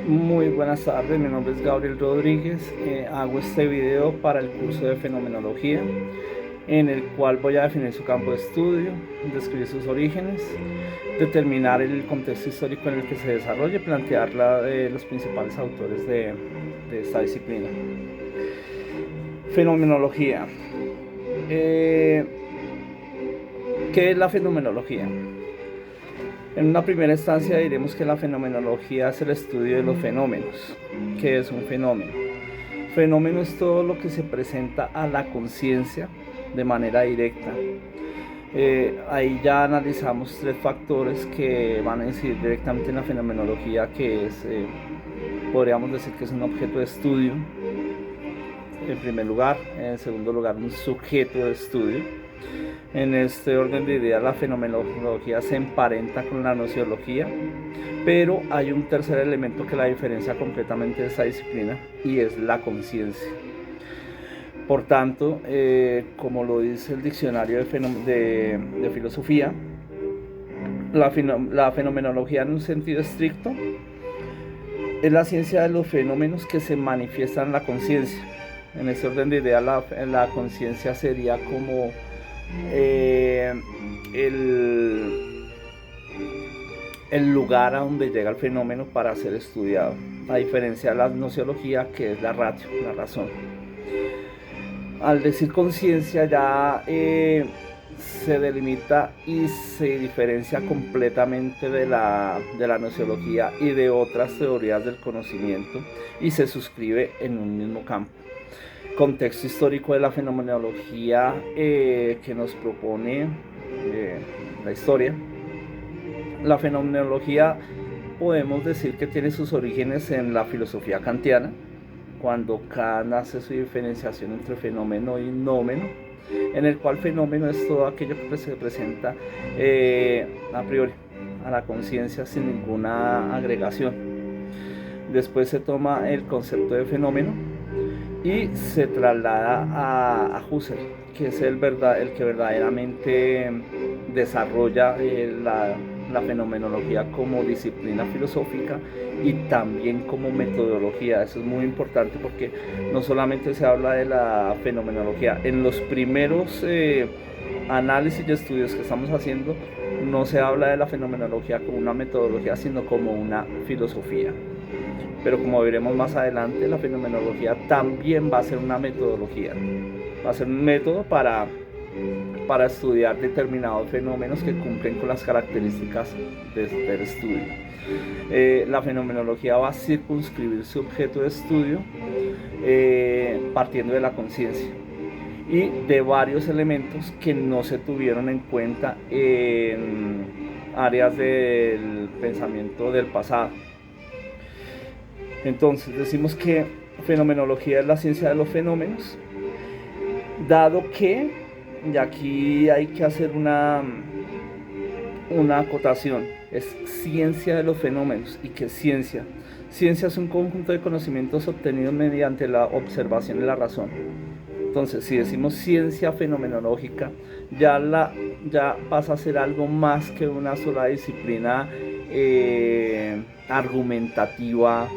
Muy buenas tardes, mi nombre es Gabriel Rodríguez. Hago este video para el curso de fenomenología, en el cual voy a definir su campo de estudio, describir sus orígenes, determinar el contexto histórico en el que se desarrolla y plantear los principales autores de esta disciplina. Fenomenología. ¿Qué es la fenomenología? En una primera instancia diremos que la fenomenología es el estudio de los fenómenos. ¿Qué es un fenómeno? Fenómeno es todo lo que se presenta a la conciencia de manera directa. Ahí ya analizamos tres factores que van a incidir directamente en la fenomenología, que es, podríamos decir que es un objeto de estudio, en primer lugar; en segundo lugar, un sujeto de estudio. En este orden de ideas, la fenomenología se emparenta con la nociología, pero hay un tercer elemento que la diferencia completamente de esta disciplina, y es la conciencia. Por tanto, como lo dice el diccionario de filosofía, la fenomenología en un sentido estricto es la ciencia de los fenómenos que se manifiestan en la conciencia. En este orden de ideas, la conciencia sería como el lugar a donde llega el fenómeno para ser estudiado, a diferencia de la nociología, que es la ratio, la razón. Al decir conciencia ya se delimita y se diferencia completamente de la nociología y de otras teorías del conocimiento, y se suscribe en un mismo campo. Contexto histórico de la fenomenología que nos propone la historia. La fenomenología podemos decir que tiene sus orígenes en la filosofía kantiana, cuando Kant hace su diferenciación entre fenómeno y nómeno, en el cual fenómeno es todo aquello que se presenta a priori a la conciencia sin ninguna agregación. Después se toma el concepto de fenómeno y se traslada a Husserl, que es el que verdaderamente desarrolla la fenomenología como disciplina filosófica y también como metodología. Eso es muy importante, porque no solamente se habla de la fenomenología. En los primeros análisis y estudios que estamos haciendo, no se habla de la fenomenología como una metodología, sino como una filosofía. Pero como veremos más adelante, la fenomenología también va a ser una metodología, va a ser un método para estudiar determinados fenómenos que cumplen con las características del estudio. La fenomenología va a circunscribir su objeto de estudio partiendo de la conciencia y de varios elementos que no se tuvieron en cuenta en áreas del pensamiento del pasado. Entonces decimos que fenomenología es la ciencia de los fenómenos, dado que, y aquí hay que hacer una acotación, es ciencia de los fenómenos. ¿Y qué es ciencia? Ciencia es un conjunto de conocimientos obtenidos mediante la observación y la razón. Entonces, si decimos ciencia fenomenológica, ya pasa a ser algo más que una sola disciplina argumentativa,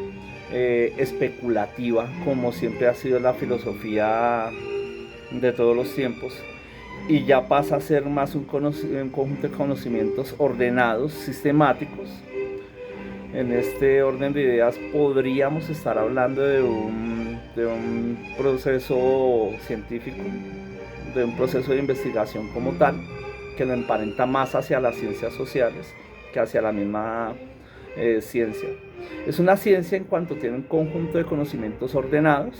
especulativa, como siempre ha sido la filosofía de todos los tiempos, y ya pasa a ser más un conjunto de conocimientos ordenados, sistemáticos. En este orden de ideas podríamos estar hablando de un proceso científico, de un proceso de investigación como tal, que lo emparenta más hacia las ciencias sociales que hacia la misma ciencia. Es una ciencia en cuanto tiene un conjunto de conocimientos ordenados,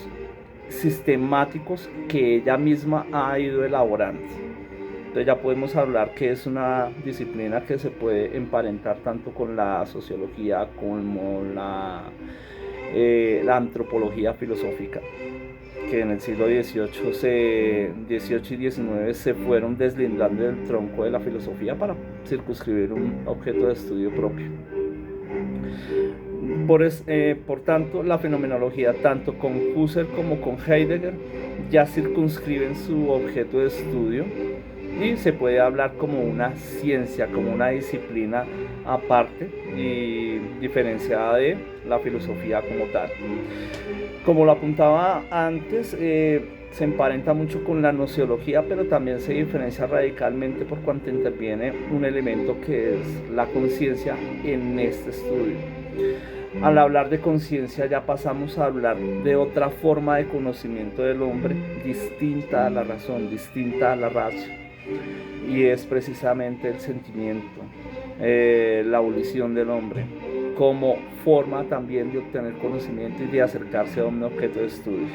sistemáticos, que ella misma ha ido elaborando. Entonces ya podemos hablar que es una disciplina que se puede emparentar tanto con la sociología como la antropología filosófica, que en el siglo XVIII y XIX se fueron deslindando del tronco de la filosofía para circunscribir un objeto de estudio propio. Por tanto, la fenomenología, tanto con Husserl como con Heidegger, ya circunscriben su objeto de estudio y se puede hablar como una ciencia, como una disciplina aparte, y diferenciada de la filosofía como tal. Como lo apuntaba antes, se emparenta mucho con la gnoseología, pero también se diferencia radicalmente por cuanto interviene un elemento que es la conciencia en este estudio. Al hablar de conciencia ya pasamos a hablar de otra forma de conocimiento del hombre, distinta a la razón, distinta a la ratio, y es precisamente el sentimiento, la volición del hombre, como forma también de obtener conocimiento y de acercarse a un objeto de estudio.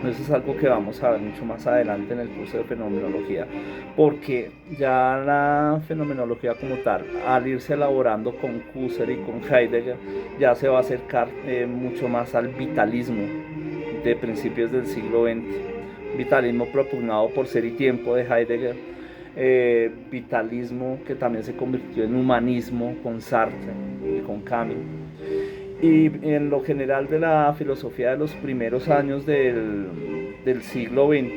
Eso es algo que vamos a ver mucho más adelante en el curso de fenomenología, porque ya la fenomenología como tal, al irse elaborando con Husserl y con Heidegger, ya se va a acercar mucho más al vitalismo de principios del siglo XX, vitalismo propugnado por Ser y Tiempo de Heidegger, vitalismo que también se convirtió en humanismo con Sartre y con Camus. Y en lo general de la filosofía de los primeros años del siglo XX,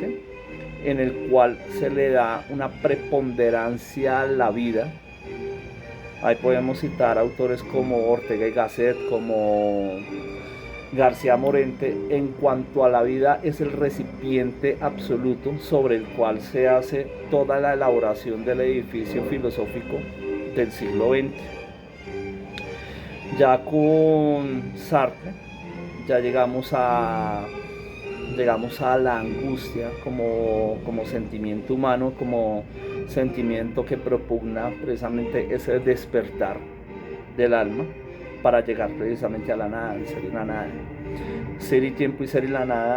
en el cual se le da una preponderancia a la vida. Ahí podemos citar autores como Ortega y Gasset, como García Morente. En cuanto a la vida, es el recipiente absoluto sobre el cual se hace toda la elaboración del edificio filosófico del siglo XX. Ya con Sartre ya llegamos a la angustia como sentimiento humano, como sentimiento que propugna precisamente ese despertar del alma para llegar precisamente a la nada, el ser y la nada. Ser y tiempo y ser y la nada